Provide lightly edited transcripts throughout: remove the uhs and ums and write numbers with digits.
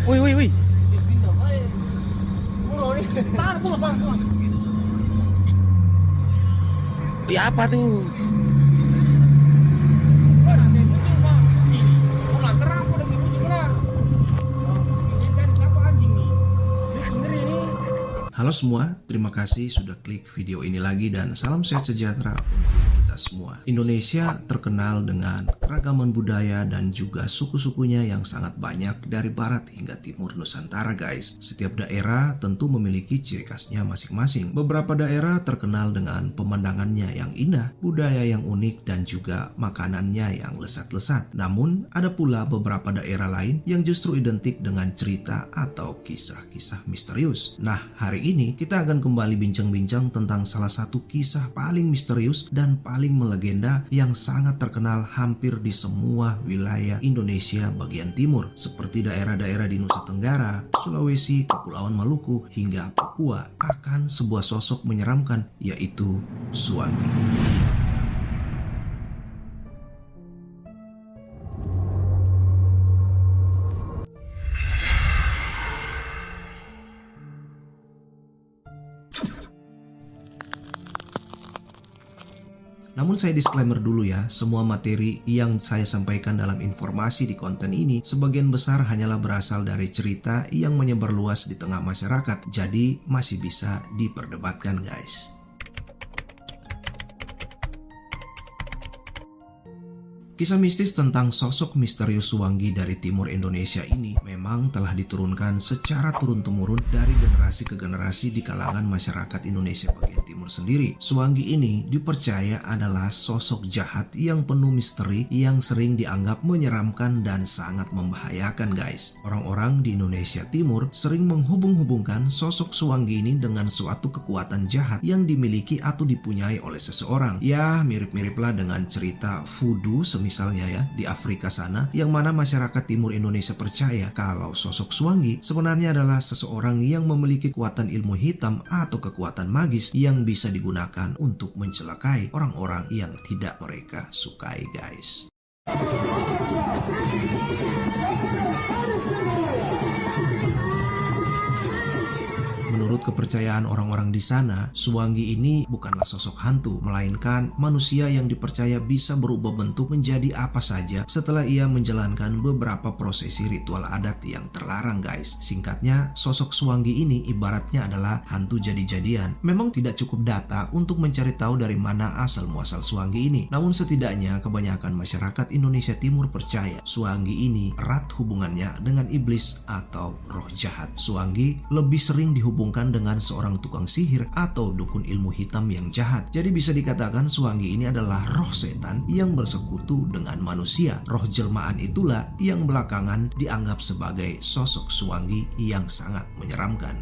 Wih, wih, wih. Ya apa tuh? Halo semua, terima kasih sudah klik video ini lagi dan salam sehat sejahtera untuk kita semua. Indonesia terkenal dengan keragaman budaya dan juga suku-sukunya yang sangat banyak dari barat hingga timur Nusantara guys. Setiap daerah tentu memiliki ciri khasnya masing-masing. Beberapa daerah terkenal dengan pemandangannya yang indah, budaya yang unik dan juga makanannya yang lezat-lezat. Namun ada pula beberapa daerah lain yang justru identik dengan cerita atau kisah-kisah misterius. Nah, hari ini kita akan kembali bincang-bincang tentang salah satu kisah paling misterius dan paling melegenda yang sangat terkenal hampir di semua wilayah Indonesia bagian timur, seperti daerah-daerah di Nusa Tenggara, Sulawesi, Kepulauan Maluku, hingga Papua, akan sebuah sosok menyeramkan, yaitu Suwangi. Namun saya disclaimer dulu ya, semua materi yang saya sampaikan dalam informasi di konten ini sebagian besar hanyalah berasal dari cerita yang menyebar luas di tengah masyarakat, jadi masih bisa diperdebatkan guys. Kisah mistis tentang sosok misterius Suwangi dari timur Indonesia ini memang telah diturunkan secara turun-temurun dari generasi ke generasi di kalangan masyarakat Indonesia bagian timur sendiri. Suwangi ini dipercaya adalah sosok jahat yang penuh misteri yang sering dianggap menyeramkan dan sangat membahayakan guys. Orang-orang di Indonesia Timur sering menghubung-hubungkan sosok Suwangi ini dengan suatu kekuatan jahat yang dimiliki atau dipunyai oleh seseorang. Ya, mirip-miriplah dengan cerita voodoo misalnya ya di Afrika sana, yang mana masyarakat timur Indonesia percaya kalau sosok Suwangi sebenarnya adalah seseorang yang memiliki kekuatan ilmu hitam atau kekuatan magis yang bisa digunakan untuk mencelakai orang-orang yang tidak mereka sukai guys. Menurut kepercayaan orang-orang di sana, Suwangi ini bukanlah sosok hantu, melainkan manusia yang dipercaya bisa berubah bentuk menjadi apa saja setelah ia menjalankan beberapa prosesi ritual adat yang terlarang guys. Singkatnya, sosok Suwangi ini ibaratnya adalah hantu jadi-jadian. Memang tidak cukup data untuk mencari tahu dari mana asal-muasal Suwangi ini. Namun setidaknya kebanyakan masyarakat Indonesia Timur percaya Suwangi ini erat hubungannya dengan iblis atau roh jahat. Suwangi lebih sering dihubungkan dengan seorang tukang sihir atau dukun ilmu hitam yang jahat. Jadi bisa dikatakan Suwangi ini adalah roh setan yang bersekutu dengan manusia. Roh jelmaan itulah yang belakangan dianggap sebagai sosok Suwangi yang sangat menyeramkan.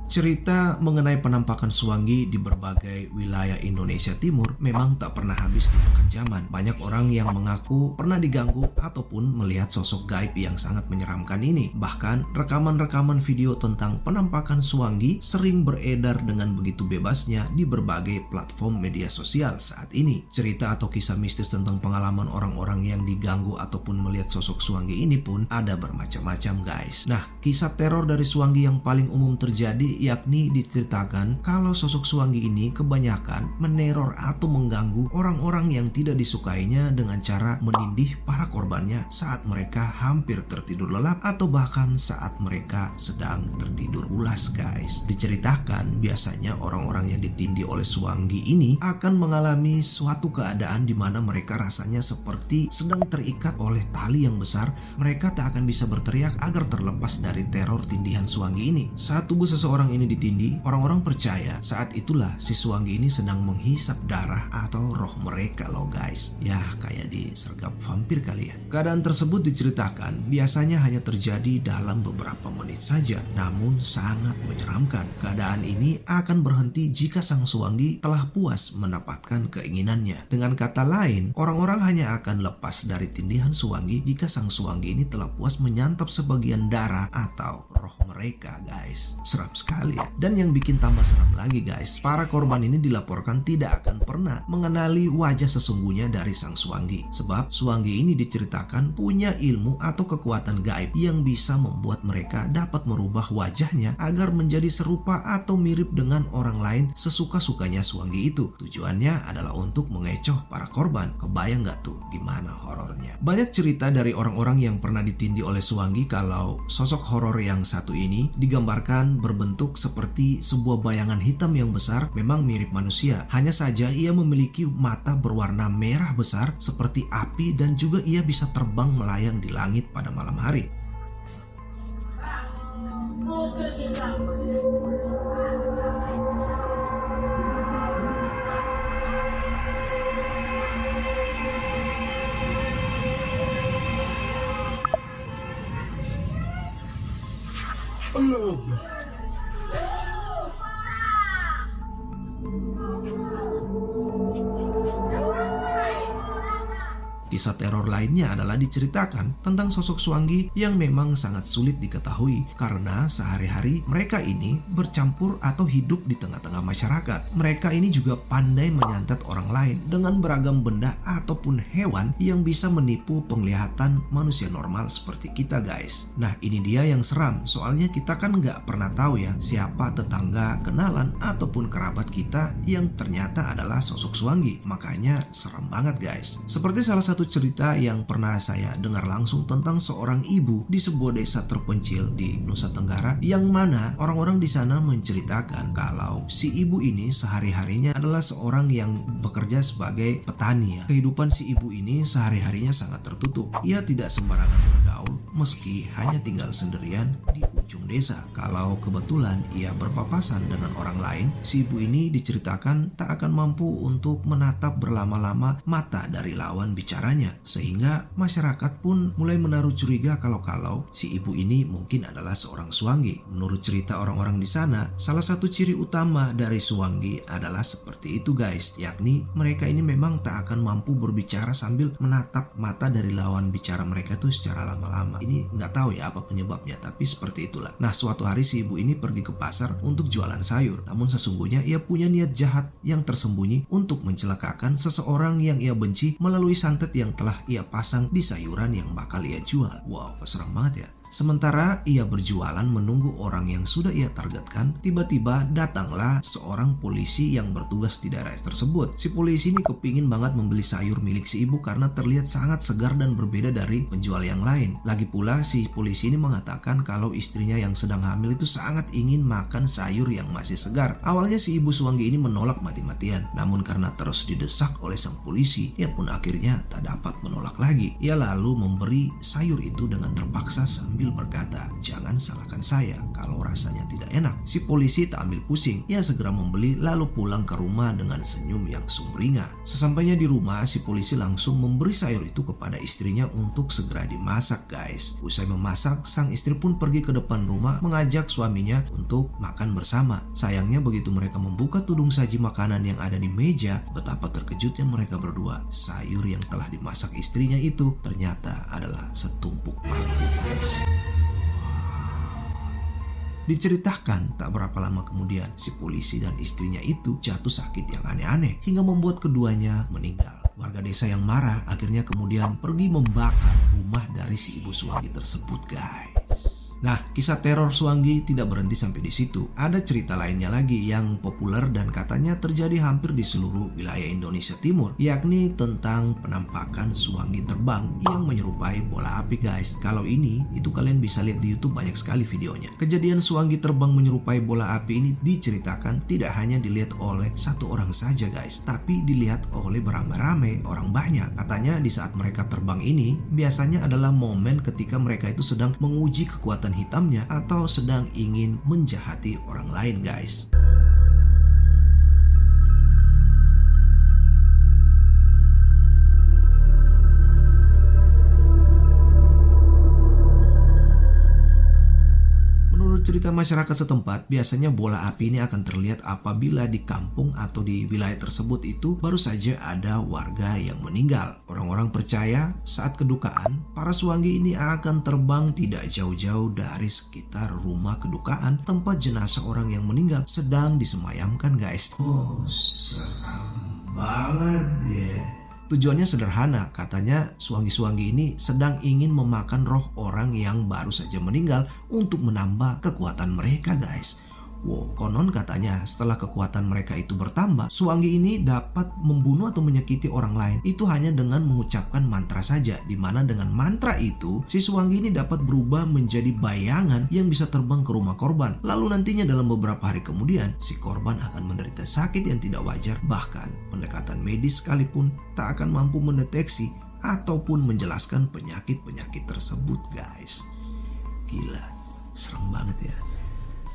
Cerita mengenai penampakan Suwangi di berbagai wilayah Indonesia Timur memang tak pernah habis dimakan zaman. Banyak orang yang mengaku pernah diganggu ataupun melihat sosok gaib yang sangat menyeramkan ini. Bahkan rekaman-rekaman video tentang penampakan Suwangi sering beredar dengan begitu bebasnya di berbagai platform media sosial saat ini. Cerita atau kisah mistis tentang pengalaman orang-orang yang diganggu ataupun melihat sosok Suwangi ini pun ada bermacam-macam guys. Nah, kisah teror dari Suwangi yang paling umum terjadi yakni diceritakan kalau sosok Suwangi ini kebanyakan meneror atau mengganggu orang-orang yang tidak disukainya dengan cara menindih para korbannya saat mereka hampir tertidur lelap atau bahkan saat mereka sedang tertidur pulas guys. Diceritakan biasanya orang-orang yang ditindih oleh Suwangi ini akan mengalami suatu keadaan di mana mereka rasanya seperti sedang terikat oleh tali yang besar. Mereka tak akan bisa berteriak agar terlepas dari teror tindihan Suwangi ini. Saat tubuh seseorang ini ditindih, orang-orang percaya saat itulah si Suwangi ini sedang menghisap darah atau roh mereka loh guys. Ya, kayak disergap vampir kali ya. Keadaan tersebut diceritakan biasanya hanya terjadi dalam beberapa menit saja, namun sangat menyeramkan. Keadaan ini akan berhenti jika sang Suwangi telah puas mendapatkan keinginannya. Dengan kata lain, orang-orang hanya akan lepas dari tindihan Suwangi jika sang Suwangi ini telah puas menyantap sebagian darah atau roh mereka guys. Seram sekali sekali ya. Dan yang bikin tambah seram lagi guys, para korban ini dilaporkan tidak akan pernah mengenali wajah sesungguhnya dari sang Swanggi. Sebab Swanggi ini diceritakan punya ilmu atau kekuatan gaib yang bisa membuat mereka dapat merubah wajahnya agar menjadi serupa atau mirip dengan orang lain sesuka-sukanya Swanggi itu. Tujuannya adalah untuk mengecoh para korban. Kebayang gak tuh gimana horornya? Banyak cerita dari orang-orang yang pernah ditindih oleh Swanggi kalau sosok horor yang satu ini digambarkan berbentuk seperti sebuah bayangan hitam yang besar, memang mirip manusia. Hanya saja ia memiliki mata berwarna merah besar seperti api dan juga ia bisa terbang melayang di langit pada malam hari. Kisah teror lainnya adalah diceritakan tentang sosok Swanggi yang memang sangat sulit diketahui karena sehari-hari mereka ini bercampur atau hidup di tengah-tengah masyarakat. Mereka ini juga pandai menyantet orang lain dengan beragam benda ataupun hewan yang bisa menipu penglihatan manusia normal seperti kita guys. Nah ini dia yang seram, soalnya kita kan nggak pernah tahu ya siapa tetangga, kenalan ataupun kerabat kita yang ternyata adalah sosok Swanggi. Makanya serem banget guys. Seperti salah satu cerita yang pernah saya dengar langsung tentang seorang ibu di sebuah desa terpencil di Nusa Tenggara, yang mana orang-orang di sana menceritakan kalau si ibu ini sehari-harinya adalah seorang yang bekerja sebagai petani ya. Kehidupan si ibu ini sehari-harinya sangat tertutup. Ia tidak sembarangan bergaul meski hanya tinggal sendirian di ujung desa. Kalau kebetulan ia berpapasan dengan orang lain, si ibu ini diceritakan tak akan mampu untuk menatap berlama-lama mata dari lawan bicaranya, sehingga masyarakat pun mulai menaruh curiga kalau si ibu ini mungkin adalah seorang Swanggi. Menurut cerita orang-orang di sana, salah satu ciri utama dari Swanggi adalah seperti itu guys, yakni mereka ini memang tak akan mampu berbicara sambil menatap mata dari lawan bicara mereka tuh secara lama-lama. Ini nggak tahu ya apa penyebabnya, tapi seperti itulah. Nah suatu hari si ibu ini pergi ke pasar untuk jualan sayur, namun sesungguhnya ia punya niat jahat yang tersembunyi untuk mencelakakan seseorang yang ia benci melalui santet yang telah ia pasang di sayuran yang bakal ia jual. Wow, serem banget ya. Sementara ia berjualan menunggu orang yang sudah ia targetkan, tiba-tiba datanglah seorang polisi yang bertugas di daerah tersebut. Si polisi ini kepingin banget membeli sayur milik si ibu karena terlihat sangat segar dan berbeda dari penjual yang lain. Lagi pula si polisi ini mengatakan kalau istrinya yang sedang hamil itu sangat ingin makan sayur yang masih segar. Awalnya si ibu Swanggi ini menolak mati-matian, namun karena terus didesak oleh sang polisi, ia pun akhirnya tak dapat menolak lagi. Ia lalu memberi sayur itu dengan terpaksa sambil berkata, "Jangan salahkan saya kalau rasanya tidak enak." Si polisi tak ambil pusing. Ia segera membeli lalu pulang ke rumah dengan senyum yang sumringah. Sesampainya di rumah, si polisi langsung memberi sayur itu kepada istrinya untuk segera dimasak guys. Usai memasak, sang istri pun pergi ke depan rumah mengajak suaminya untuk makan bersama. Sayangnya begitu mereka membuka tudung saji makanan yang ada di meja, betapa terkejutnya mereka berdua. Sayur yang telah dimasak istrinya itu ternyata adalah setumpuk mangkuk guys. Diceritakan tak berapa lama kemudian si polisi dan istrinya itu jatuh sakit yang aneh-aneh hingga membuat keduanya meninggal. Warga desa yang marah akhirnya kemudian pergi membakar rumah dari si ibu Swanggi tersebut guys. Nah, kisah teror Swanggi tidak berhenti sampai di situ. Ada cerita lainnya lagi yang populer dan katanya terjadi hampir di seluruh wilayah Indonesia Timur, yakni tentang penampakan Swanggi terbang yang menyerupai bola api guys. Kalau ini, itu kalian bisa lihat di YouTube, banyak sekali videonya. Kejadian Swanggi terbang menyerupai bola api ini diceritakan tidak hanya dilihat oleh satu orang saja guys, tapi dilihat oleh beramai-ramai orang banyak. Katanya di saat mereka terbang ini, biasanya adalah momen ketika mereka itu sedang menguji kekuatan hitamnya atau sedang ingin menjahati orang lain guys. Menurut cerita masyarakat setempat, biasanya bola api ini akan terlihat apabila di kampung atau di wilayah tersebut itu baru saja ada warga yang meninggal. Orang-orang percaya saat kedukaan, para suwangi ini akan terbang tidak jauh-jauh dari sekitar rumah kedukaan tempat jenazah orang yang meninggal sedang disemayamkan, guys. Oh, seram banget ya. Tujuannya sederhana, katanya suwangi-suwangi ini sedang ingin memakan roh orang yang baru saja meninggal untuk menambah kekuatan mereka, guys. Wow, konon katanya setelah kekuatan mereka itu bertambah, suwangi ini dapat membunuh atau menyakiti orang lain itu hanya dengan mengucapkan mantra saja, dimana dengan mantra itu si suwangi ini dapat berubah menjadi bayangan yang bisa terbang ke rumah korban. Lalu nantinya dalam beberapa hari kemudian si korban akan menderita sakit yang tidak wajar, bahkan pendekatan medis sekalipun tak akan mampu mendeteksi ataupun menjelaskan penyakit-penyakit tersebut, guys. Gila, serem banget ya.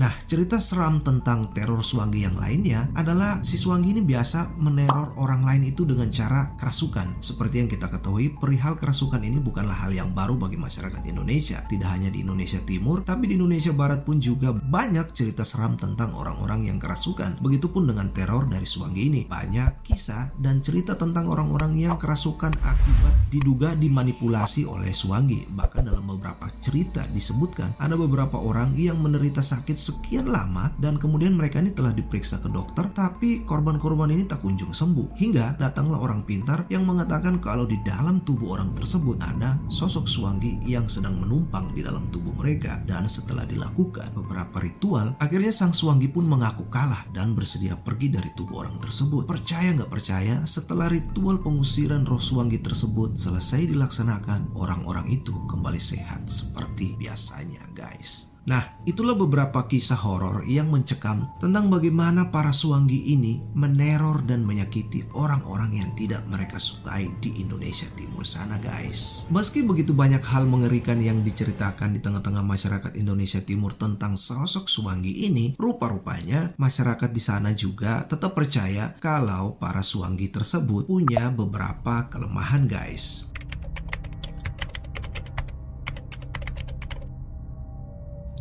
Nah, cerita seram tentang teror suwangi yang lainnya adalah si suwangi ini biasa meneror orang lain itu dengan cara kerasukan. Seperti yang kita ketahui, perihal kerasukan ini bukanlah hal yang baru bagi masyarakat Indonesia. Tidak hanya di Indonesia Timur, tapi di Indonesia Barat pun juga banyak cerita seram tentang orang-orang yang kerasukan. Begitupun dengan teror dari suwangi ini. Banyak kisah dan cerita tentang orang-orang yang kerasukan akibat diduga dimanipulasi oleh suwangi. Bahkan dalam beberapa cerita disebutkan ada beberapa orang yang menderita sakit sekian lama dan kemudian mereka ini telah diperiksa ke dokter, tapi korban-korban ini tak kunjung sembuh. Hingga datanglah orang pintar yang mengatakan kalau di dalam tubuh orang tersebut ada sosok suwangi yang sedang menumpang di dalam tubuh mereka. Dan setelah dilakukan beberapa ritual, akhirnya sang suwangi pun mengaku kalah dan bersedia pergi dari tubuh orang tersebut. Percaya nggak percaya, setelah ritual pengusiran roh suwangi tersebut selesai dilaksanakan, orang-orang itu kembali sehat seperti biasanya, guys. Nah, itulah beberapa kisah horor yang mencekam tentang bagaimana para suwangi ini meneror dan menyakiti orang-orang yang tidak mereka sukai di Indonesia Timur sana, guys. Meski begitu banyak hal mengerikan yang diceritakan di tengah-tengah masyarakat Indonesia Timur tentang sosok suwangi ini, rupa-rupanya masyarakat di sana juga tetap percaya kalau para suwangi tersebut punya beberapa kelemahan, guys.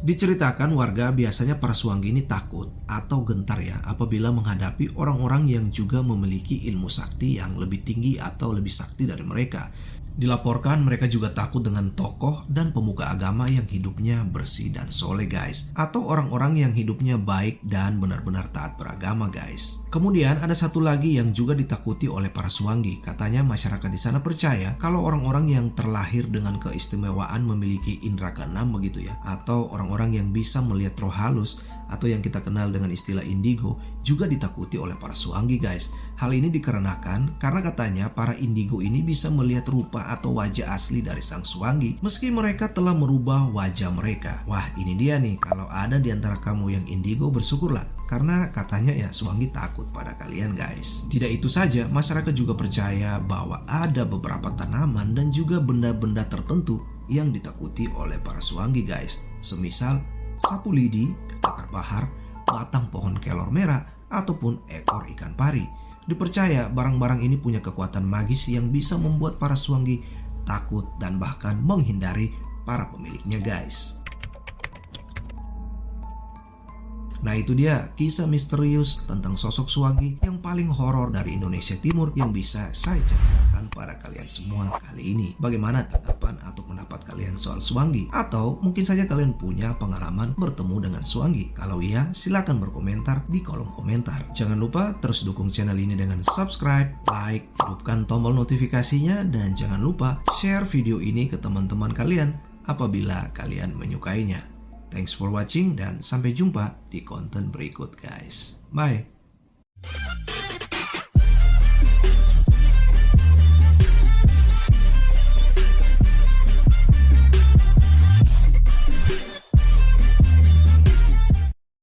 Diceritakan warga biasanya para suwangi ini takut atau gentar ya apabila menghadapi orang-orang yang juga memiliki ilmu sakti yang lebih tinggi atau lebih sakti dari mereka. Dilaporkan mereka juga takut dengan tokoh dan pemuka agama yang hidupnya bersih dan soleh, guys. Atau orang-orang yang hidupnya baik dan benar-benar taat beragama, guys. Kemudian ada satu lagi yang juga ditakuti oleh para suwangi. Katanya masyarakat di sana percaya kalau orang-orang yang terlahir dengan keistimewaan memiliki indera keenam begitu ya. Atau orang-orang yang bisa melihat roh halus atau yang kita kenal dengan istilah indigo juga ditakuti oleh para suwangi, guys. Hal ini dikarenakan karena katanya para indigo ini bisa melihat rupa atau wajah asli dari sang suwangi meski mereka telah merubah wajah mereka. Wah, ini dia nih, kalau ada di antara kamu yang indigo bersyukurlah karena katanya ya suwangi takut pada kalian, guys. Tidak itu saja, masyarakat juga percaya bahwa ada beberapa tanaman dan juga benda-benda tertentu yang ditakuti oleh para suwangi, guys. Semisal sapu lidi, akar bahar, batang pohon kelor merah, ataupun ekor ikan pari. Dipercaya barang-barang ini punya kekuatan magis yang bisa membuat para suwangi takut dan bahkan menghindari para pemiliknya, guys. Nah, itu dia kisah misterius tentang sosok suwangi yang paling horor dari Indonesia Timur yang bisa saya ceritakan pada kalian semua kali ini. Bagaimana tanggapan atau pendapat kalian soal suwangi? Atau mungkin saja kalian punya pengalaman bertemu dengan suwangi? Kalau iya, silakan berkomentar di kolom komentar. Jangan lupa terus dukung channel ini dengan subscribe, like, hidupkan tombol notifikasinya, dan jangan lupa share video ini ke teman-teman kalian apabila kalian menyukainya. Thanks for watching dan sampai jumpa di konten berikut, guys. Bye.